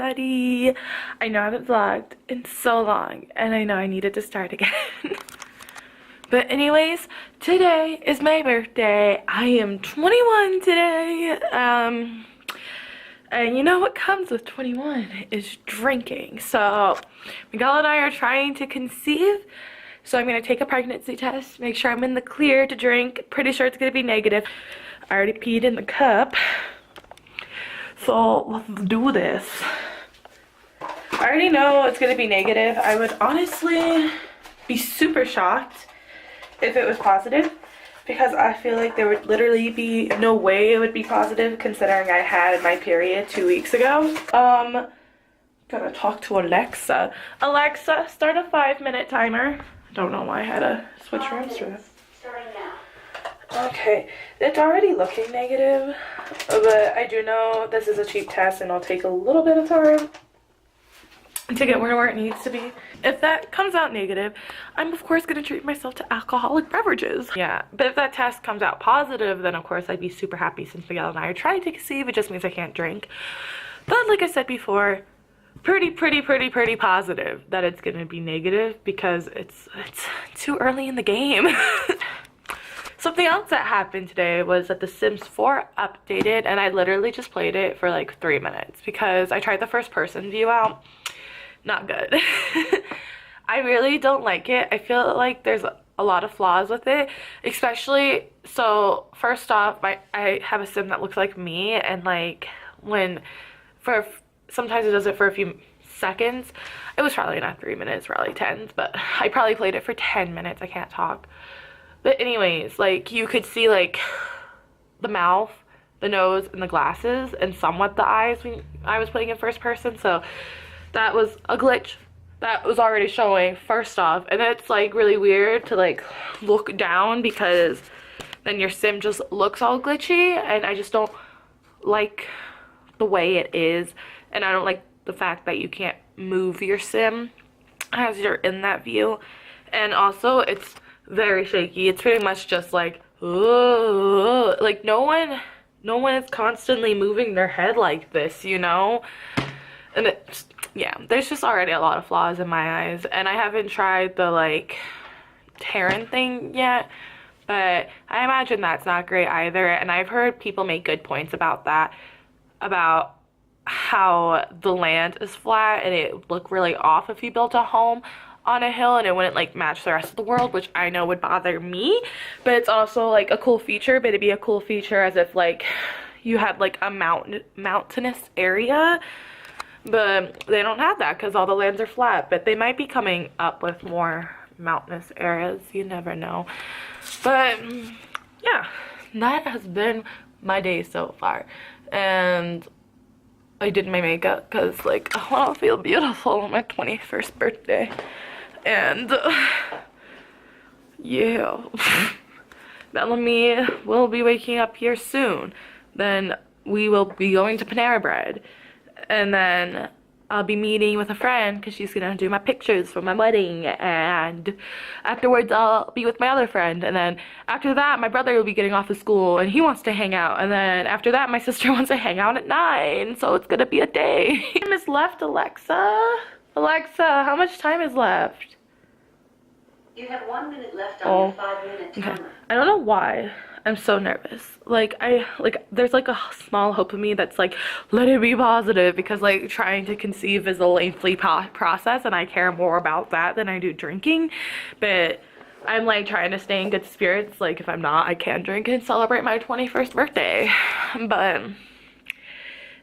everybody. I know I haven't vlogged in so long, and I know I needed to start again. But anyways, today is my birthday. I am 21 today. And you know what comes with 21 is drinking. So Miguel and I are trying to conceive. So I'm going to take a pregnancy test, make sure I'm in the clear to drink. Pretty sure it's going to be negative. I already peed in the cup. So let's do this. I already know it's going to be negative. I would honestly be super shocked if it was positive, because I feel like there would literally be no way it would be positive considering I had my period 2 weeks ago. Gotta talk to Alexa. Alexa, start a 5-minute timer. Don't know why I had to switch rooms for this. Starting now. Okay, it's already looking negative, but I do know this is a cheap test and it'll take a little bit of time to get where it needs to be. If that comes out negative, I'm of course going to treat myself to alcoholic beverages. Yeah, but if that test comes out positive, then of course I'd be super happy since Miguel and I are trying to conceive. It just means I can't drink. But like I said before, pretty positive that it's going to be negative because it's too early in the game. Something else that happened today was that The Sims 4 updated, and I literally just played it for like 3 minutes because I tried the first person view out. Not good. I really don't like it. I feel like there's a lot of flaws with it, especially, so first off, I have a sim that looks like me, and like sometimes it does it for a few seconds. It was probably not 3 minutes, probably 10, but I probably played it for 10 minutes. I can't talk. But anyways, like you could see like the mouth, the nose, and the glasses, and somewhat the eyes when I was playing in first person, so that was a glitch that was already showing first off. And then it's like really weird to like look down because then your sim just looks all glitchy, and I just don't like the way it is, and I don't like the fact that you can't move your sim as you're in that view. And also it's very shaky. It's pretty much just like, oh, like no one is constantly moving their head like this, you know? And it's, yeah, there's just already a lot of flaws in my eyes, and I haven't tried the like Terran thing yet, but I imagine that's not great either. And I've heard people make good points about that, about how the land is flat and it would look really off if you built a home on a hill and it wouldn't like match the rest of the world, which I know would bother me. But it's also like a cool feature, but it'd be a cool feature as if like you had like a mountainous area. But they don't have that because all the lands are flat. But they might be coming up with more mountainous areas. You never know. But yeah, that has been my day so far. And I did my makeup because like I want to feel beautiful on my 21st birthday. And yeah, Bellamy will be waking up here soon. Then we will be going to Panera Bread. And then I'll be meeting with a friend because she's gonna do my pictures for my wedding, and afterwards I'll be with my other friend, and then after that my brother will be getting off of school and he wants to hang out, and then after that my sister wants to hang out at 9, so it's gonna be a day. Time is left, Alexa. Alexa, how much time is left? You have 1 minute left on your 5-minute timer. Okay. I don't know why I'm so nervous. Like there's like a small hope of me that's like, let it be positive, because like trying to conceive is a lengthy process and I care more about that than I do drinking. But I'm like trying to stay in good spirits. Like if I'm not, I can drink and celebrate my 21st birthday. But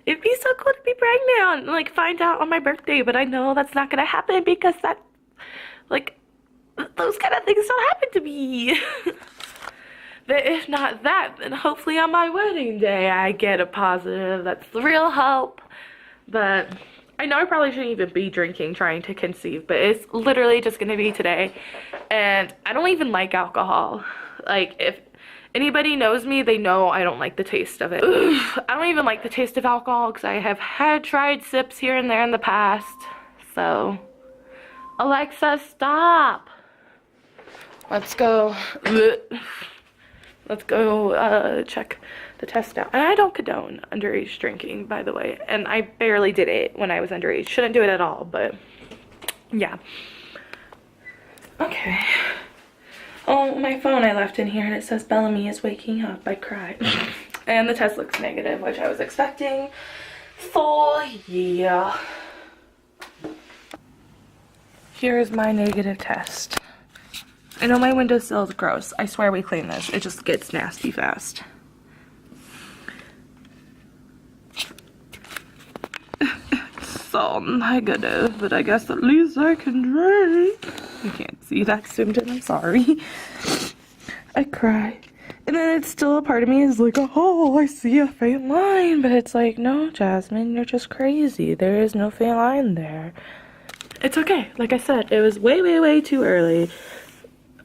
it'd be so cool to be pregnant and like find out on my birthday, but I know that's not gonna happen because that, like, those kind of things don't happen to me. But if not that, then hopefully on my wedding day I get a positive. That's the real hope. But I know I probably shouldn't even be drinking trying to conceive, but it's literally just gonna be today. And I don't even like alcohol. Like if anybody knows me, they know I don't like the taste of it. I don't even like the taste of alcohol because I have tried sips here and there in the past. So Alexa, stop. Let's go. Let's go check the test out. And I don't condone underage drinking, by the way. And I barely did it when I was underage. Shouldn't do it at all, but yeah. Okay. Oh, my phone I left in here and it says Bellamy is waking up. I cried. And the test looks negative, which I was expecting. So, yeah. Here's my negative test. I know my windowsill is gross. I swear we clean this. It just gets nasty fast. So negative, but I guess at least I can drink. You can't see that zoomed in, I'm sorry. I cry. And then it's still a part of me is like, oh, I see a faint line. But it's like, no, Jasmine, you're just crazy. There is no faint line there. It's okay. Like I said, it was way, way, way too early.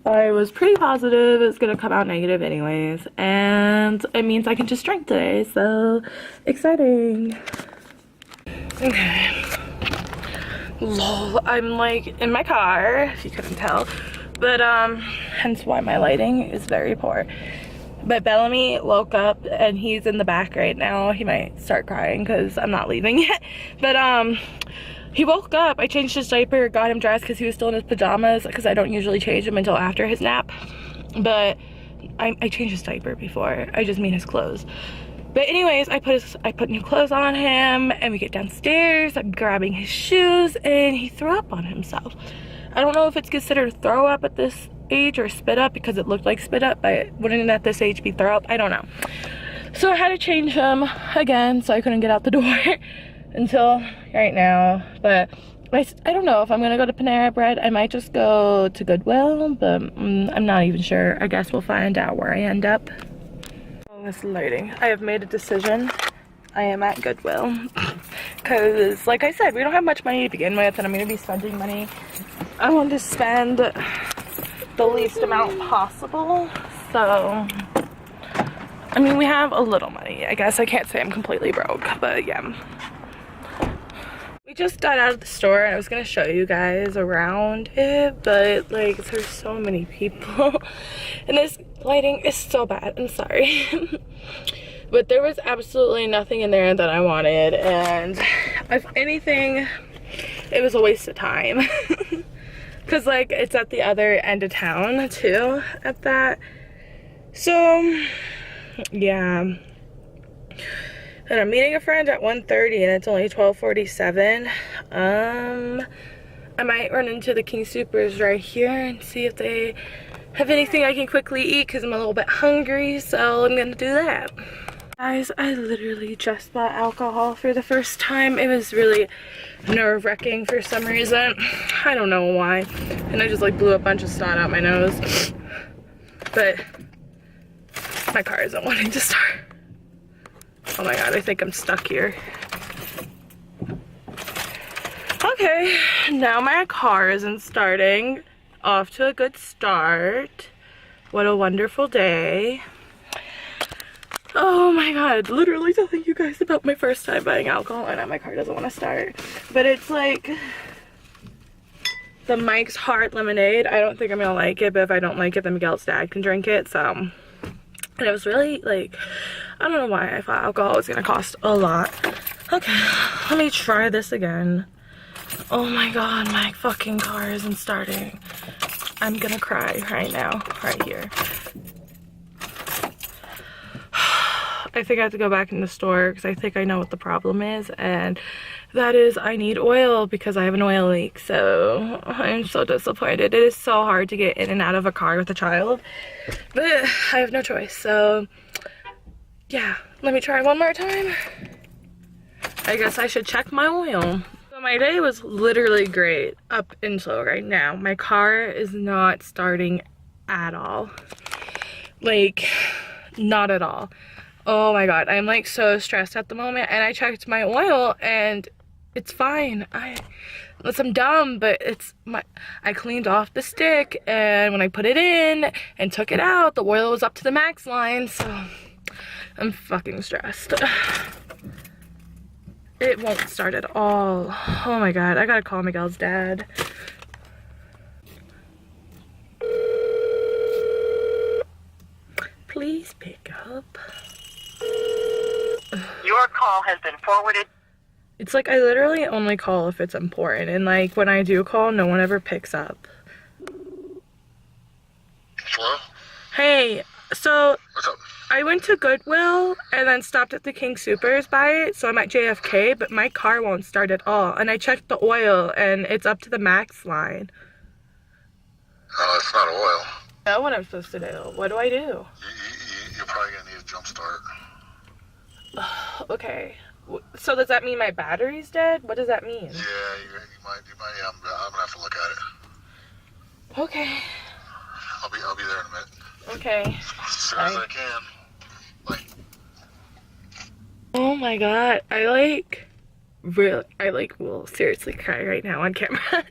I was pretty positive it's gonna come out negative anyways, and it means I can just drink today, so exciting. Okay. Lol, I'm like in my car, if you couldn't tell, but hence why my lighting is very poor. But Bellamy woke up and he's in the back right now. He might start crying because I'm not leaving yet, but he woke up, I changed his diaper, got him dressed because he was still in his pajamas because I don't usually change him until after his nap. But I changed his diaper before, I just mean his clothes. But anyways, I put new clothes on him and we get downstairs, I'm grabbing his shoes and he threw up on himself. I don't know if it's considered throw up at this age or spit up because it looked like spit up, but wouldn't it at this age be throw up? I don't know. So I had to change him again so I couldn't get out the door. Until right now, but I don't know if I'm gonna go to Panera Bread. I might just go to Goodwill, but I'm not even sure. I guess we'll find out where I end up. Oh, this lighting. I have made a decision. I am at Goodwill because, like I said, we don't have much money to begin with, and I'm gonna be spending money. I want to spend the least amount possible, so I mean, we have a little money. I guess I can't say I'm completely broke, but yeah. We just got out of the store and I was gonna show you guys around it, but like there's so many people and this lighting is so bad, I'm sorry. But there was absolutely nothing in there that I wanted, and if anything, it was a waste of time. Cause like it's at the other end of town too at that. So yeah. And I'm meeting a friend at 1:30 and it's only 12:47. I might run into the King Soopers right here and see if they have anything I can quickly eat because I'm a little bit hungry, so I'm gonna do that. Guys, I literally just bought alcohol for the first time. It was really nerve-wracking for some reason. I don't know why. And I just like blew a bunch of snot out my nose. But my car isn't wanting to start. Oh my god, I think I'm stuck here. Okay, now my car isn't starting. Off to a good start. What a wonderful day. Oh my god, literally telling you guys about my first time buying alcohol and now my car doesn't want to start. But it's like the Mike's Hard Lemonade. I don't think I'm gonna like it, but if I don't like it, then Miguel's dad can drink it, so. And it was really like, I don't know why I thought alcohol was gonna cost a lot. Okay, let me try this again. Oh my god, my fucking car isn't starting. I'm gonna cry right now, right here. I think I have to go back in the store because I think I know what the problem is, and that is I need oil because I have an oil leak. So I'm so disappointed. It is so hard to get in and out of a car with a child, but I have no choice. So yeah, let me try one more time. I guess I should check my oil. So my day was literally great up until right now. My car is not starting at all. Like, not at all. Oh my god, I'm like so stressed at the moment, and I checked my oil and it's fine. Unless I'm dumb, but I cleaned off the stick, and when I put it in and took it out, the oil was up to the max line, so I'm fucking stressed. It won't start at all. Oh my god, I gotta call Miguel's dad. Please. up. Your call has been forwarded. It's like I literally only call if it's important, and like when I do call, no one ever picks up. Hello? Hey, so What's up? I went to Goodwill and then stopped at the King Soopers by it, so I'm at JFK, but my car won't start at all. And I checked the oil, and it's up to the max line. Oh, it's not oil. I know what I'm supposed to do. What do I do? You're probably gonna need a jump start. Okay. So does that mean my battery's dead? What does that mean? Yeah, you might. Yeah, I'm gonna have to look at it. Okay. I'll be there in a minute. Okay. As soon as I can. Like. Oh my god, I will seriously cry right now on camera.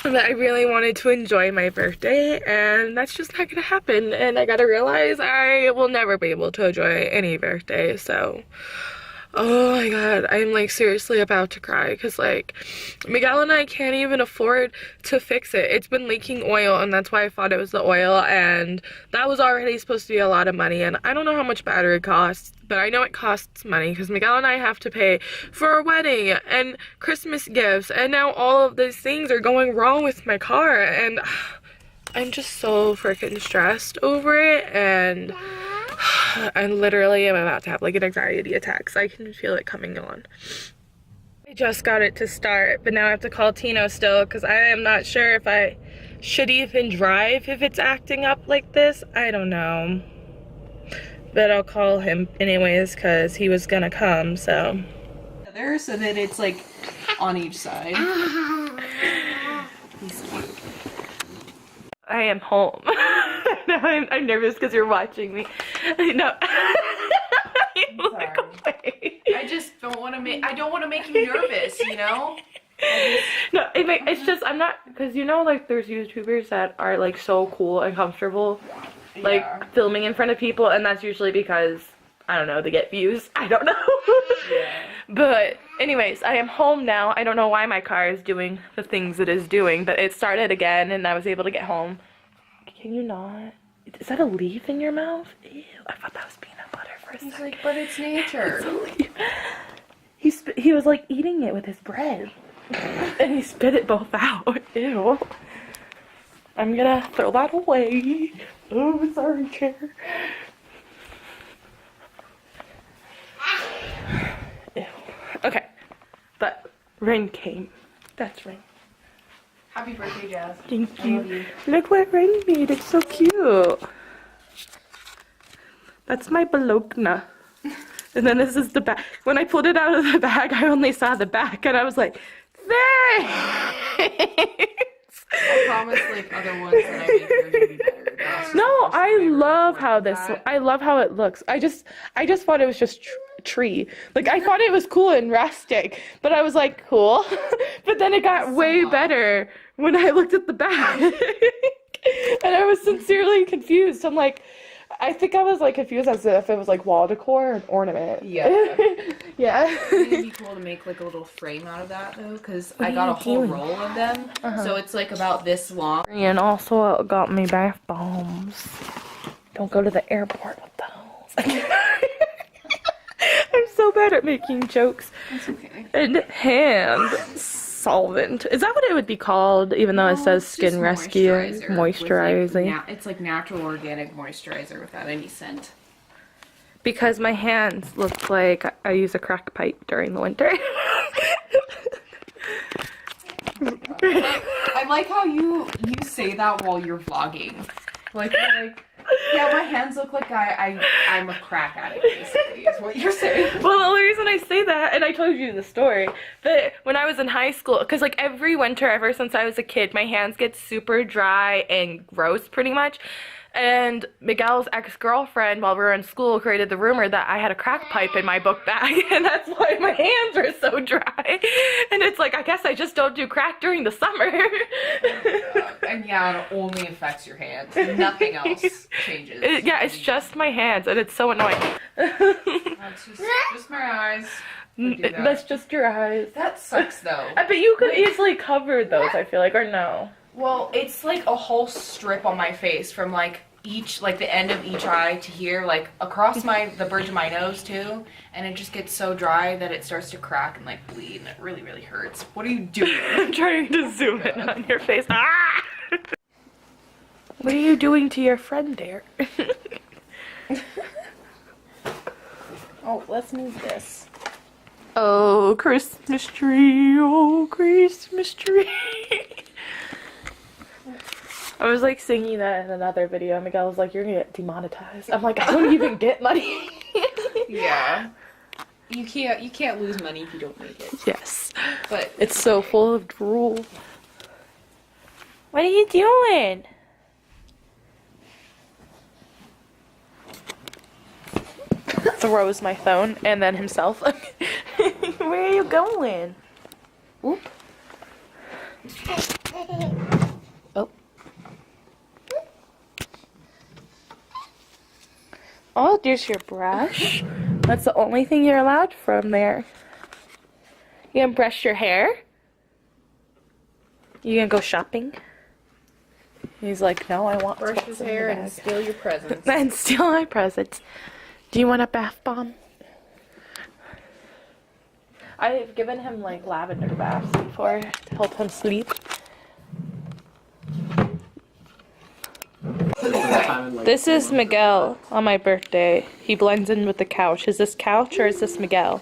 But I really wanted to enjoy my birthday, and that's just not gonna happen. And I gotta realize I will never be able to enjoy any birthday, so. Oh my god, I'm like seriously about to cry because like Miguel and I can't even afford to fix it. It's been leaking oil, and that's why I thought it was the oil, and that was already supposed to be a lot of money, and I don't know how much battery costs, but I know it costs money because Miguel and I have to pay for a wedding and Christmas gifts, and now all of these things are going wrong with my car, and I'm just so freaking stressed over it, and I literally am about to have like an anxiety attack, so I can feel it coming on. I just got it to start, but now I have to call Tino still because I am not sure if I should even drive if it's acting up like this. I don't know. But I'll call him anyways because he was gonna come, so. So that it's like on each side. He's cute. I am home. No, I'm nervous because you're watching me. No. Sorry. I just don't want to make. I don't want to make you nervous. You know. No, it's just I'm not, because you know like there's YouTubers that are like so cool and comfortable like filming in front of people, and that's usually because I don't know, they get views. I don't know. Yeah. But anyways, I am home now. I don't know why my car is doing the things it is doing, but it started again and I was able to get home. Can you not? Is that a leaf in your mouth? Ew, I thought that was peanut butter for a second. He's like, but it's nature. It's a leaf. He was like eating it with his bread. And he spit it both out. Ew. I'm gonna throw that away. Oh, sorry, chair. Ew. Okay. But rain came. That's rain. Happy birthday, Jazz. Thank I love you. you. Look what rain made. It's so cute. That's my bologna. And then this is the back. When I pulled it out of the bag, I only saw the back, and I was like, thanks! I promise, like, other ones that I make are gonna be better. That's just No, the first I time love recorded how this, that. I love how it looks. I just thought it was just tree. Like, I thought it was cool and rustic, but I was like, cool. But then it got way better when I looked at the back. And I was sincerely confused. I'm like, I think I was like confused as if it was like wall decor or an ornament. Yeah. Yeah. I think it'd be cool to make like a little frame out of that though, because I got a whole roll of them. So it's like about this long. And also it got me bath bombs. Don't go to the airport with those. I'm so bad at making jokes. That's okay. And hand solvent. Is that what it would be called, even though it says It's skin just rescue? moisturizer with, Moisturizing. like, it's like natural organic moisturizer without any scent. Because my hands look like I use a crack pipe during the winter. I like how you say that while you're vlogging. Like, you're like, yeah, my hands look like I'm a crack addict, basically, is what you're saying. Well, the only reason I say that, and I told you the story, that when I was in high school, because like every winter ever since I was a kid, my hands get super dry and gross pretty much. And Miguel's ex-girlfriend, while we were in school, created the rumor that I had a crack pipe in my book bag, and that's why my hands are so dry. And it's like, I guess I just don't do crack during the summer. And yeah, it only affects your hands. Nothing else changes. Yeah, it's just my hands, and it's so annoying. That's just my eyes. That's just your eyes. That sucks, though. I bet you could easily cover those, I feel like, or no? Well, it's like a whole strip on my face from like each, like the end of each eye to here, like across the bridge of my nose too, and it just gets so dry that it starts to crack and like bleed, and it really, really hurts. What are you doing? I'm trying to zoom in on your face. Ah! What are you doing to your friend there? Oh, let's move this. Oh, Christmas tree, oh, Christmas tree. I was like singing that in another video. Miguel was like, you're gonna get demonetized. I'm like, I don't even get money. Yeah. You can't lose money if you don't make it. Yes. But It's so full of drool. What are you doing? Throws my phone and then himself. Where are you going? Oop. Oh. Oh, there's your brush. That's the only thing you're allowed from there. You gonna brush your hair? You gonna go shopping? He's like, no, I want brush to his hair and steal your presents. and steal my presents. Do you want a bath bomb? I've given him like lavender baths before to help him sleep. This is Miguel on my birthday. He blends in with the couch. Is this couch or is this Miguel?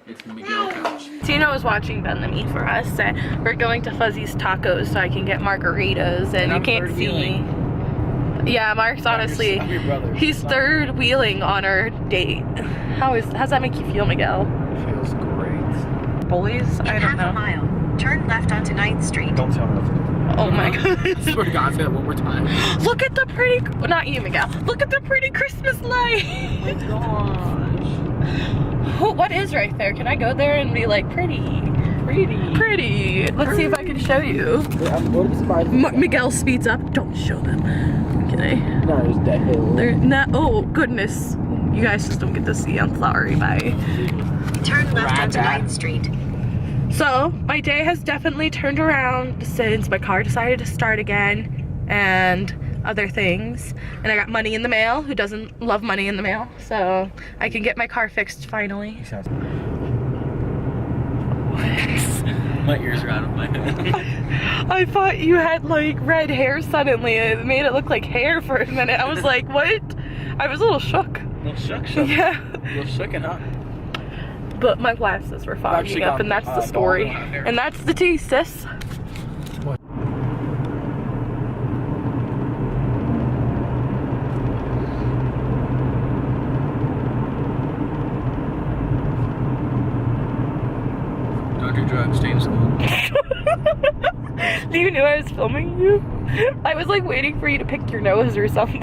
It's the Miguel couch. Tina was watching Bellamy for us, and we're going to Fuzzy's Tacos so I can get margaritas, and you can't see. Yeah, Mark's honestly, I'm your brother. he's third wheeling on our date. How's that make you feel, Miguel? It feels great. Bullies? I don't Half a know. mile. Turn left onto 9th Street. Don't tell me what to do. Oh my god. I swear to God, say that one more time. Look at the pretty, not you, Miguel. Look at the pretty Christmas light. Oh my gosh. Oh, what is right there? Can I go there and be like, pretty? Pretty. Let's see if I can show you. Miguel speeds up. Don't show them. Okay. No, there's that hill. They're not. Oh goodness. You guys just don't get to see. I'm sorry. Bye. Turn left onto 9th Street. So my day has definitely turned around since my car decided to start again, and other things. And I got money in the mail. Who doesn't love money in the mail? So I can get my car fixed finally. My ears are out of my head. I thought you had like red hair suddenly. It made it look like hair for a minute. I was like, what? I was a little shook. Little shook. Yeah. Little shooken up. But my glasses were fogging Actually up, got, and that's the ball story. going on there. And that's the tea, sis. Don't do drugs, stay in school. Do you know I was filming you? I was like waiting for you to pick your nose or something.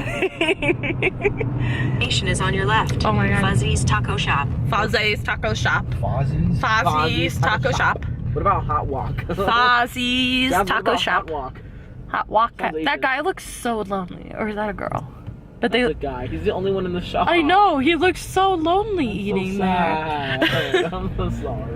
Station is on your left. Oh my god. Fuzzy's Taco Shop. Fozzy's Taco Shop. Fozzy's? Fozzy's Taco Shop. What about Hot Walk? Fozzy's Taco Shop. Hot Walk. Hot walk. Sounds That Asian. guy looks so lonely. Or is that a girl? But they. The guy. He's the only one in the shop. I know. He looks so lonely eating so there. sad. I'm so sorry.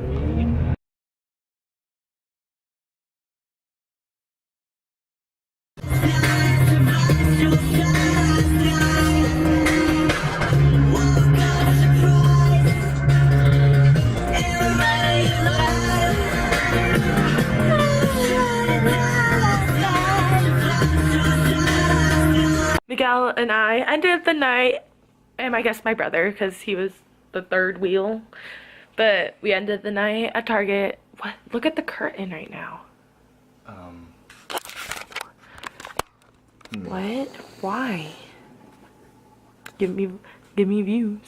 Miguel and I ended the night, and I guess my brother, because he was the third wheel, but we ended the night at Target. What? Look at the curtain right now. What? Why? Give me views.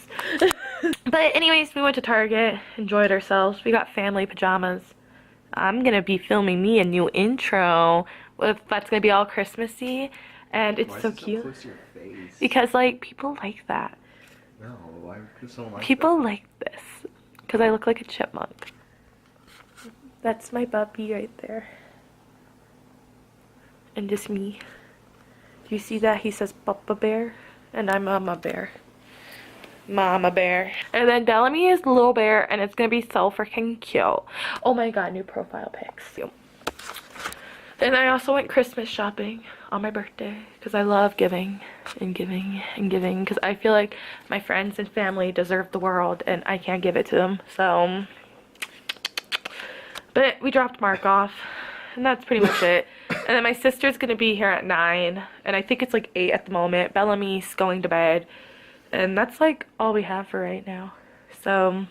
But anyways, we went to Target, enjoyed ourselves. We got family pajamas. I'm gonna be filming me a new intro that's gonna be all Christmassy. And it's so cute. Close to your face? Because, like, people like that. No, why would someone like People like this. Because I look like a chipmunk. That's my puppy right there. And just me. Do you see that? He says Papa Bear. And I'm Mama Bear. Mama Bear. And then Bellamy is the little bear. And it's going to be so freaking cute. Oh my god, new profile pics. And I also went Christmas shopping on my birthday. Because I love giving. and giving and giving, because I feel like my friends and family deserve the world and I can't give it to them. So, but we dropped Mark off and that's pretty much it. And then my sister's gonna be here at 9 and I think it's like 8 at the moment. Bellamy's going to bed and that's like all we have for right now. So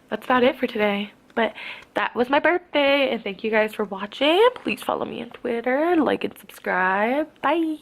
that's about it for today. But that was my birthday and thank you guys for watching. Please follow me on Twitter, like and subscribe. Bye.